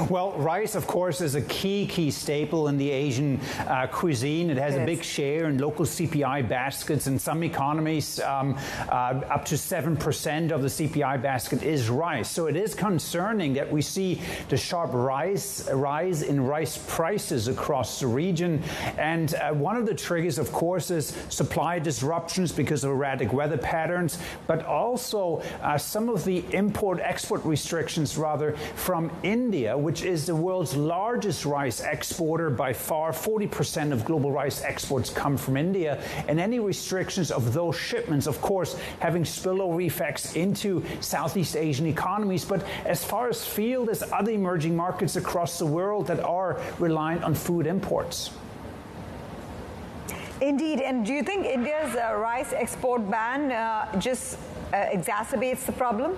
Well, rice, of course, is a key staple in the Asian cuisine. It has a big share in local CPI baskets. In some economies, up to 7% of the CPI basket is rice. So it is concerning that we see the sharp rise in rice prices across the region. And one of the triggers, of course, is supply disruptions because of erratic weather patterns, but also some of the import-export restrictions, rather, from India, which is the world's largest rice exporter by far. 40% of global rice exports come from India, and any restrictions of those shipments, of course, having spillover effects into Southeast Asian economies. But as far as field, there's other emerging markets across the world that are reliant on food imports. Indeed. And do you think India's rice export ban just exacerbates the problem?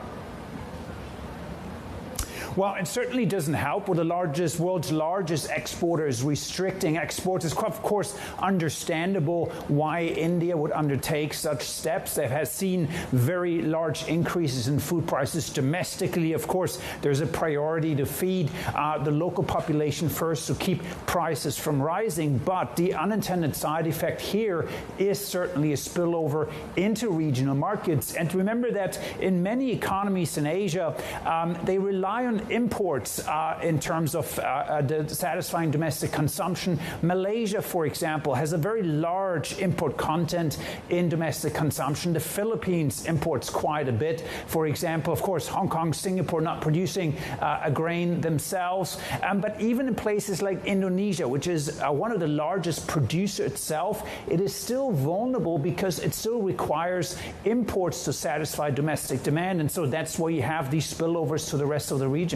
Well, it certainly doesn't help with the world's largest exporters restricting exports. It's, of course, understandable why India would undertake such steps. They have seen very large increases in food prices domestically. Of course, there's a priority to feed the local population first to keep prices from rising. But the unintended side effect here is certainly a spillover into regional markets. And remember that in many economies in Asia, they rely on imports in terms of satisfying domestic consumption. Malaysia, for example, has a very large import content in domestic consumption. The Philippines imports quite a bit. For example, of course, Hong Kong, Singapore not producing a grain themselves. But even in places like Indonesia, which is one of the largest producer itself, it is still vulnerable because it still requires imports to satisfy domestic demand. And so that's why you have these spillovers to the rest of the region.